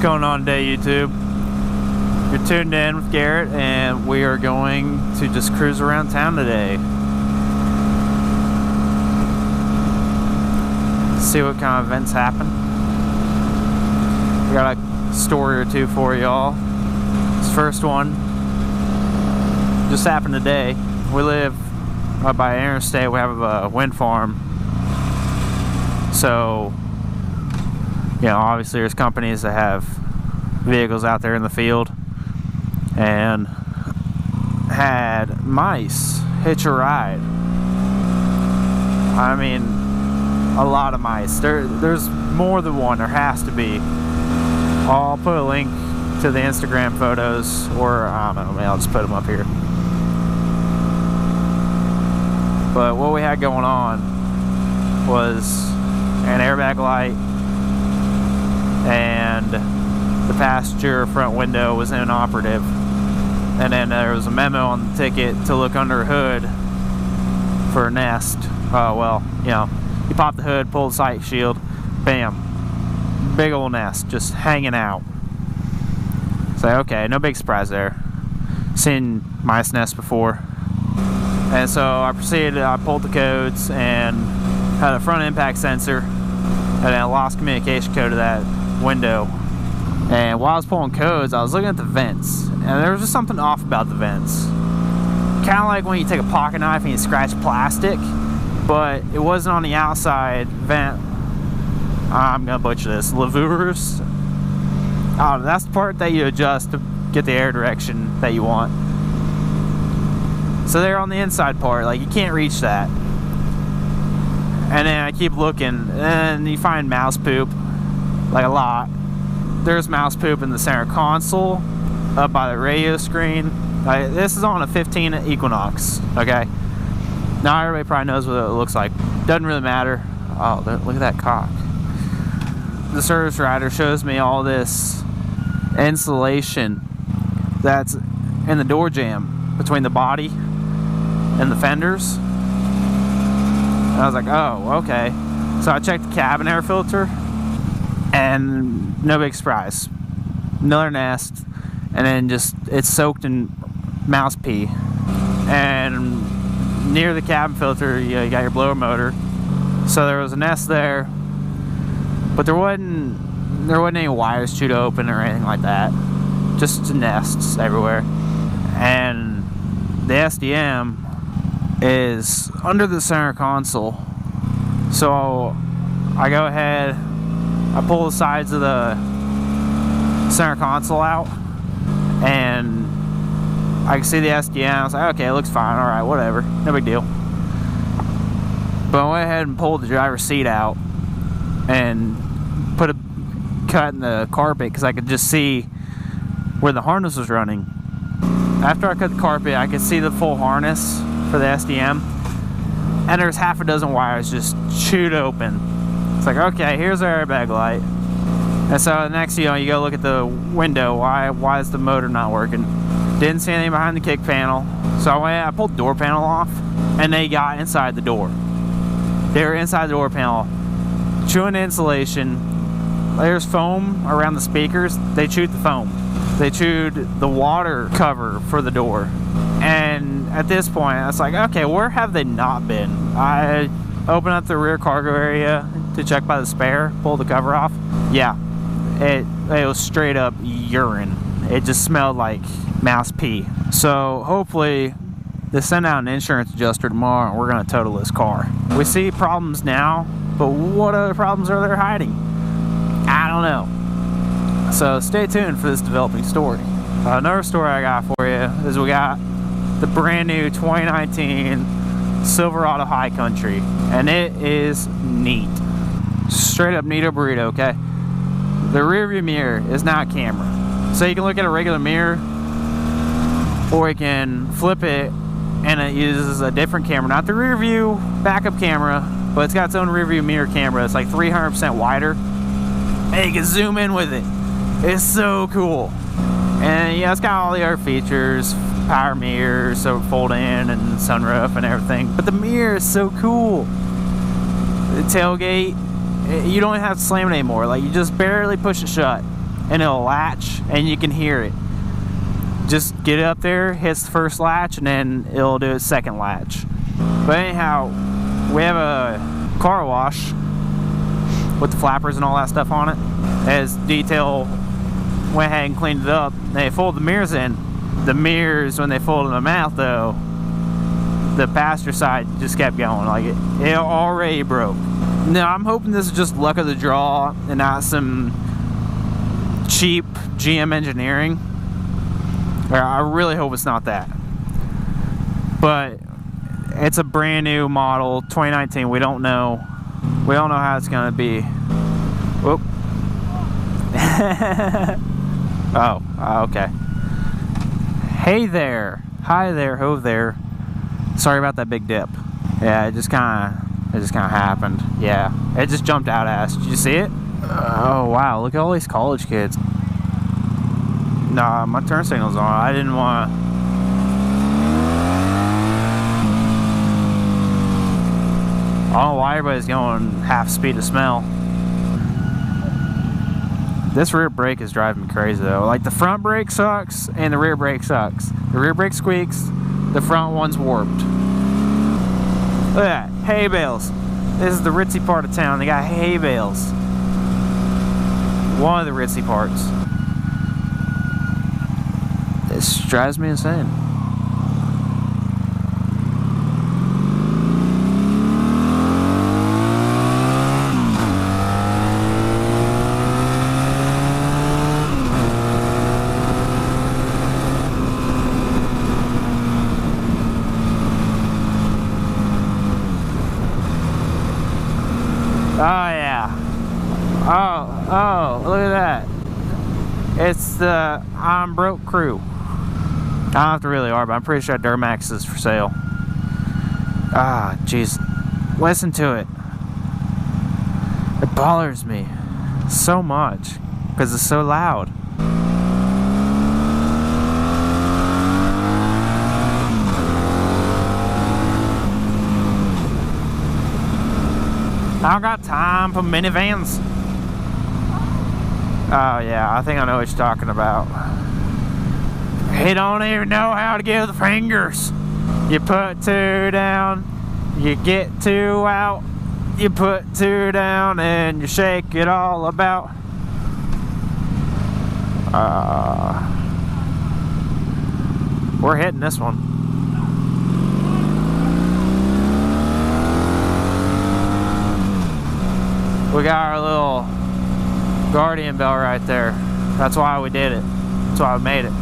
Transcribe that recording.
Going on today, YouTube? You're tuned in with Garrett, and we are going to just cruise around town today. See what kind of events happen. We got a story or two for y'all. This first one just happened today. We live by an interstate. We have a wind farm. So, you know, obviously there's companies that have vehicles out there in the field, and had mice hitch a ride. I mean, a lot of mice. There's more than one. There has to be. I'll put a link to the Instagram photos, or I don't know, maybe I'll just put them up here. But what we had going on was an airbag light, and the passenger front window was inoperative. And then there was a memo on the ticket to look under a hood for a nest. Well, you know, you pop the hood, pull the sight shield, bam, big old nest just hanging out. So okay, no big surprise there. Seen mice nests before. And so I proceeded, I pulled the codes and had a front impact sensor, and then I lost communication code to that window. And while I was pulling codes, I was looking at the vents, and there was just something off about the vents. Kind of like when you take a pocket knife and you scratch plastic, but it wasn't on the outside vent. I'm gonna butcher this. Laveurs. That's the part that you adjust to get the air direction that you want. So they're on the inside part, like you can't reach that. And then I keep looking, and you find mouse poop, like a lot. There's mouse poop in the center console, up by the radio screen. This is on a 15 Equinox, okay? Now everybody probably knows what it looks like. Doesn't really matter. Oh, look at that cock. The service writer shows me all this insulation that's in the door jamb between the body and the fenders. And I was like, oh, okay. So I checked the cabin air filter, and no big surprise. Another nest, and then just it's soaked in mouse pee. And near the cabin filter, you got your blower motor. So there was a nest there, but there wasn't any wires chewed open or anything like that. Just nests everywhere. And the SDM is under the center console. So I go ahead, I pull the sides of the center console out, and I can see the SDM. I was like, okay, it looks fine, alright, whatever, no big deal. But I went ahead and pulled the driver's seat out and put a cut in the carpet because I could just see where the harness was running. After I cut the carpet, I could see the full harness for the SDM, and there's half a dozen wires just chewed open. It's like, okay, here's our airbag light. And so next, you go look at the window. Why is the motor not working? Didn't see anything behind the kick panel. So I pulled the door panel off, and they got inside the door. They were inside the door panel, chewing the insulation. There's foam around the speakers. They chewed the foam. They chewed the water cover for the door. And at this point, I was like, okay, where have they not been? I opened up the rear cargo area to check by the spare, pulled the cover off. Yeah, it was straight up urine. It just smelled like mouse pee. So hopefully they send out an insurance adjuster tomorrow, and we're gonna total this car. We see problems now, but what other problems are they hiding? I don't know. So stay tuned for this developing story. Another story I got for you is we got the brand new 2019 Silverado High Country, and it is neat. Straight up neato burrito, okay? The rear view mirror is not camera. So you can look at a regular mirror, or you can flip it and it uses a different camera. Not the rear view backup camera, but it's got its own rear view mirror camera. It's like 300% wider. And you can zoom in with it. It's so cool. And yeah, it's got all the other features. Power mirrors, so fold in, and sunroof and everything. But the mirror is so cool. The tailgate, you don't have to slam it anymore. Like, you just barely push it shut. and it'll latch and you can hear it. Just get it up there, hits the first latch, and then it'll do its second latch. But anyhow, we have a car wash with the flappers and all that stuff on it. As detail went ahead and cleaned it up. They folded the mirrors in. The mirrors, when they folded them out though, the passenger side just kept going. Like it already broke. Now I'm hoping this is just luck of the draw and not some cheap GM engineering. I really hope it's not that. But it's a brand new model, 2019. We don't know. We don't know how it's gonna be. Whoop. Oh, okay. Hey there. Hi there. Ho there. Sorry about that big dip. Yeah, it just kind of happened. Yeah, it just jumped out at us. Did you see it? Oh wow, look at all these college kids. Nah, my turn signal's on. I didn't want to. I don't know why everybody's going half speed to smell. This rear brake is driving me crazy though. Like the front brake sucks and the rear brake sucks. The rear brake squeaks, the front one's warped. Look at that, hay bales. This is the ritzy part of town. They got hay bales. One of the ritzy parts. This drives me insane. Oh yeah. Oh, look at that. It's the I'm Broke crew. I don't have to really are, but I'm pretty sure Duramax is for sale. Ah, jeez. Listen to it. It bothers me so much because it's so loud. I don't got time for minivans. Oh yeah, I think I know what you're talking about. He don't even know how to give the fingers. You put two down, you get two out, you put two down, and you shake it all about. We're hitting this one. We got our little guardian bell right there. That's why we did it. That's why we made it.